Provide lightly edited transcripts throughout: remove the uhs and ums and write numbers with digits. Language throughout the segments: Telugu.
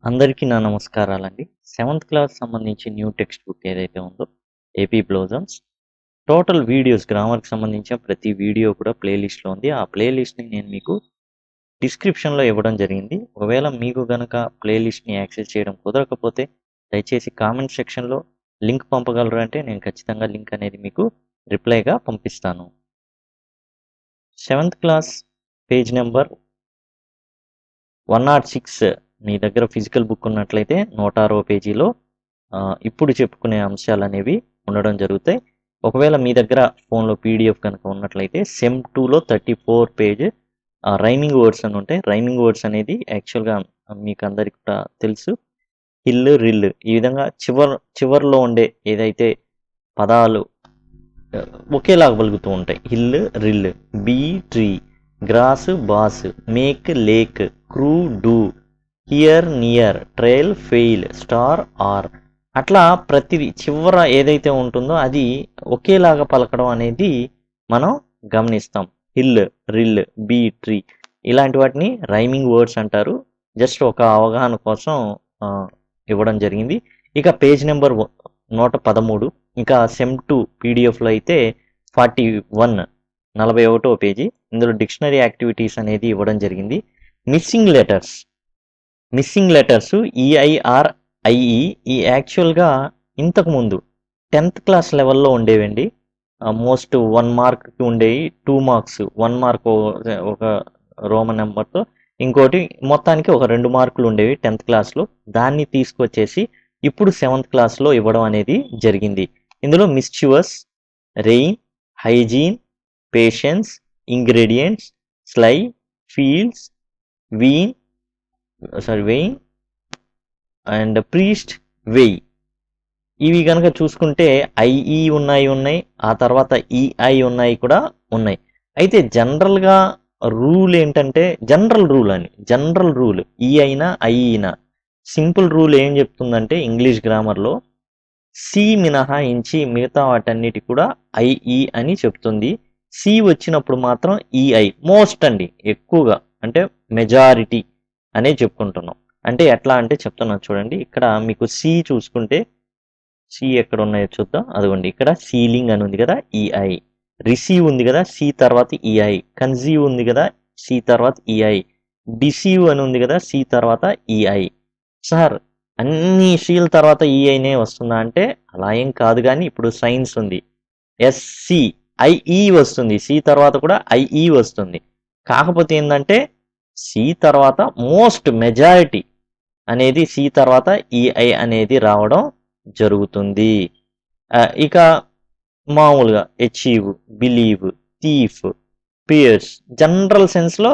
అందరికీ నా నమస్కారాలండి. 7th క్లాస్ సంబంధించి న్యూ టెక్స్ట్ బుక్ ఏదైతే ఉందో ఏపీ బ్లోజమ్స్ టోటల్ వీడియోస్ గ్రామర్కి సంబంధించిన ప్రతి వీడియో కూడా ప్లేలిస్ట్లో ఉంది. ఆ ప్లేలిస్ట్ని నేను మీకు డిస్క్రిప్షన్లో ఇవ్వడం జరిగింది. ఒకవేళ మీకు గనక ప్లేలిస్ట్ని యాక్సెస్ చేయడం కుదరకపోతే దయచేసి కామెంట్ సెక్షన్లో లింక్ పంపగలరు అంటే నేను ఖచ్చితంగా లింక్ అనేది మీకు రిప్లైగా పంపిస్తాను. 7th క్లాస్ పేజ్ నెంబర్ 106 మీ దగ్గర ఫిజికల్ బుక్ ఉన్నట్లయితే 106వ పేజీలో ఇప్పుడు చెప్పుకునే అంశాలు అనేవి ఉండడం జరుగుతాయి. ఒకవేళ మీ దగ్గర ఫోన్లో పీడిఎఫ్ కనుక ఉన్నట్లయితే సెమ్ 2లో 34 పేజ్ రైమింగ్ వర్డ్స్ అని ఉంటాయి. రైమింగ్ వర్డ్స్ అనేది యాక్చువల్గా మీకు అందరికి కూడా తెలుసు. హిల్, రిల్ ఈ విధంగా చివర్లో ఉండే ఏదైతే పదాలు ఒకేలాగా పలుకుతూ ఉంటాయి. Hill, rill, bee, tree, grass, boss, make, lake, crew, do, here, near, trail, fail, star, are అట్లా ప్రతిదీ చివర ఏదైతే ఉంటుందో అది ఒకేలాగా పలకడం అనేది మనం గమనిస్తాం. హిల్, రిల్, బీ, ట్రీ ఇలాంటి వాటిని రైమింగ్ వర్డ్స్ అంటారు. జస్ట్ ఒక అవగాహన కోసం ఇవ్వడం జరిగింది. ఇక పేజ్ నెంబర్ 113 ఇంకా సెమ్ 2 పీడిఎఫ్లో అయితే 41వ పేజీ. ఇందులో డిక్షనరీ యాక్టివిటీస్ అనేది ఇవ్వడం జరిగింది. మిస్సింగ్ లెటర్స్ EIRIE ఈ యాక్చువల్గా ఇంతకుముందు 10th క్లాస్ లెవెల్లో ఉండేవండి. మోస్ట్ 1 మార్క్కి ఉండేవి, 2 మార్క్స్ 1 మార్క్ ఒక రోమన్ నెంబర్తో, ఇంకోటి మొత్తానికి ఒక 2 మార్కులు ఉండేవి 10th క్లాస్లో. దాన్ని తీసుకొచ్చేసి ఇప్పుడు 7th క్లాస్లో ఇవ్వడం అనేది జరిగింది. ఇందులో mischievous, rain, hygiene, patience, ingredients, sly, fields, vein and priest, weigh ఇవి కనుక చూసుకుంటే ఐఈ ఉన్నాయి, ఆ తర్వాత ఈఐ కూడా ఉన్నాయి. అయితే జనరల్గా రూల్ ఏంటంటే జనరల్ రూల్ ఈ అయినా ఐఈనా సింపుల్ రూల్ ఏం చెప్తుందంటే ఇంగ్లీష్ గ్రామర్లో సి మినహాయించి మిగతా వాటన్నిటి కూడా ఐఈ అని చెప్తుంది. సి వచ్చినప్పుడు మాత్రం ఈఐ మోస్ట్ అండి, ఎక్కువగా అంటే మెజారిటీ అనే చెప్పుకుంటున్నాం. అంటే ఎట్లా అంటే చెప్తున్నాను చూడండి. ఇక్కడ మీకు సి చూసుకుంటే సి ఎక్కడ ఉన్నాయో చూద్దాం. అదిగోండి ఇక్కడ సీలింగ్ అని ఉంది కదా, ఈఐ. రిసీవ్ ఉంది కదా, సి తర్వాత ఈఐ. కన్సీవ్ ఉంది కదా, సి తర్వాత ఈఐ. డిసీవ్ అని ఉంది కదా, సి తర్వాత ఈఐ. సార్ అన్ని సీల తర్వాత ఈఐనే వస్తుందా అంటే అలా ఏం కాదు. కానీ ఇప్పుడు సైన్స్ ఉంది, ఎస్సి ఐఈ వస్తుంది, సి తర్వాత కూడా ఐఈ వస్తుంది. కాకపోతే ఏంటంటే సి తర్వాత మోస్ట్ మెజారిటీ అనేది సి తర్వాత ఈఐ అనేది రావడం జరుగుతుంది. ఇక మామూలుగా achieve, believe, thief, pierce general సెన్స్లో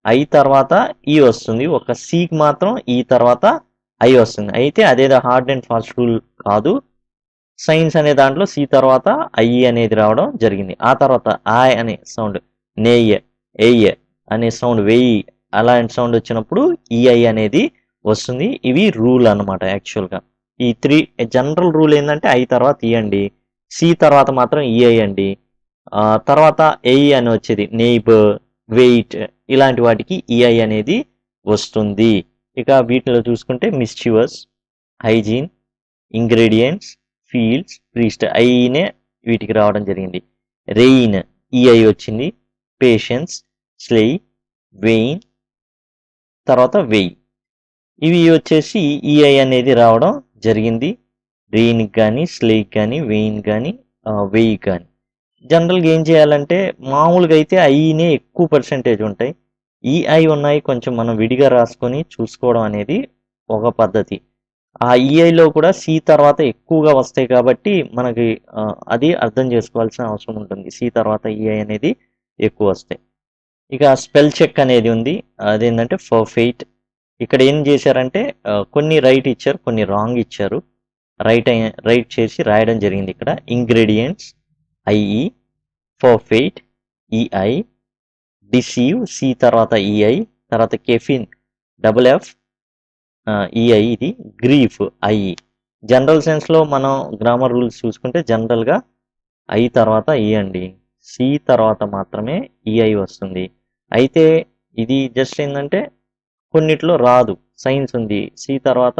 ఐ తర్వాత ఈ వస్తుంది. ఒక సికి మాత్రం ఈ తర్వాత ఐ వస్తుంది. అయితే అదేదో హార్డ్ అండ్ ఫాస్ట్ రూల్ కాదు. సైన్స్ అనే దాంట్లో సి తర్వాత ఐఈ అనేది రావడం జరిగింది. ఆ తర్వాత ఐ అనే సౌండ్, నేయ్, ఎయ్య అనే సౌండ్, వెయ్యి అలాంటి సౌండ్ వచ్చినప్పుడు ఈఐ అనేది వస్తుంది. ఇవి రూల్ అనమాట. యాక్చువల్గా ఈ 3 జనరల్ రూల్ ఏంటంటే ఐ తర్వాత ఈ అండి, సి తర్వాత మాత్రం ఈఐ అండి, తర్వాత ఏఈ అని వచ్చేది నెయిబర్, వెయిట్ ఇలాంటి వాటికి ఈఐ అనేది వస్తుంది. ఇక వీటిలో చూసుకుంటే mischievous, hygiene, ingredients, fields, priest ఐనే వీటికి రావడం జరిగింది. రెయిన్ ఈఐ వచ్చింది. పేషెన్స్, స్లై, వెయిన్ తర్వాత వెయ్ ఇవి వచ్చేసి ఈఐ అనేది రావడం జరిగింది. రెయిన్కి కానీ, స్లేకి కానీ, వెయిన్ కానీ, వెయ్యి కానీ. జనరల్గా ఏం చేయాలంటే మామూలుగా అయితే ఐనే ఎక్కువ పర్సెంటేజ్ ఉంటాయి. ఈఐ ఉన్నాయి కొంచెం మనం విడిగా రాసుకొని చూసుకోవడం అనేది ఒక పద్ధతి. ఆ ఈఐలో కూడా సి తర్వాత ఎక్కువగా వస్తాయి కాబట్టి మనకి అది అర్థం చేసుకోవాల్సిన అవసరం ఉంటుంది. సి తర్వాత ఈఐ అనేది ఎక్కువ వస్తాయి. ఇక స్పెల్ చెక్ అనేది ఉంది. అదేంటంటే పర్ఫెక్ట్. ఇక్కడ ఏం చేశారంటే కొన్ని రైట్ ఇచ్చారు, కొన్ని రాంగ్ ఇచ్చారు. రైట్ చేసి రాయడం జరిగింది. ఇక్కడ ingredients IE, perfect EI, deceive C తర్వాత ఈఐ, తర్వాత కెఫిన్ డబుల్ ఎఫ్ ఈఐ, ఇది గ్రీఫ్ ఐఈ. జనరల్ సెన్స్లో మనం గ్రామర్ రూల్స్ చూసుకుంటే జనరల్గా ఐ తర్వాత ఈ అండి, సి తర్వాత మాత్రమే ఈఐ వస్తుంది. అయితే ఇది జస్ట్ ఏంటంటే కొన్నిట్లో రాదు. సైన్స్ ఉంది, సి తర్వాత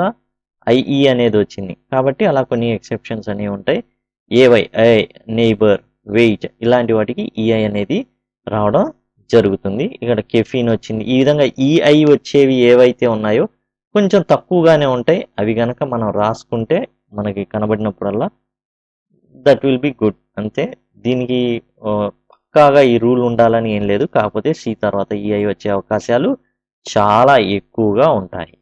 ఐఈ అనేది వచ్చింది. కాబట్టి అలా కొన్ని ఎక్సెప్షన్స్ అనేవి ఉంటాయి. ఏవై నైబర్, వెయిట్ ఇలాంటి వాటికి ఈఐ అనేది రావడం జరుగుతుంది. ఇక్కడ కెఫీన్ వచ్చింది. ఈ విధంగా ఈఐ వచ్చేవి ఏవైతే ఉన్నాయో కొంచెం తక్కువగానే ఉంటాయి. అవి కనుక మనం రాసుకుంటే మనకి కనబడినప్పుడల్లా దట్ విల్ బి గుడ్. అంతే, దీనికి పక్కాగా ఈ రూల్ ఉండాలని ఏం లేదు. కాకపోతే సి తర్వాత ఈఐ వచ్చే అవకాశాలు చాలా ఎక్కువగా ఉంటాయి.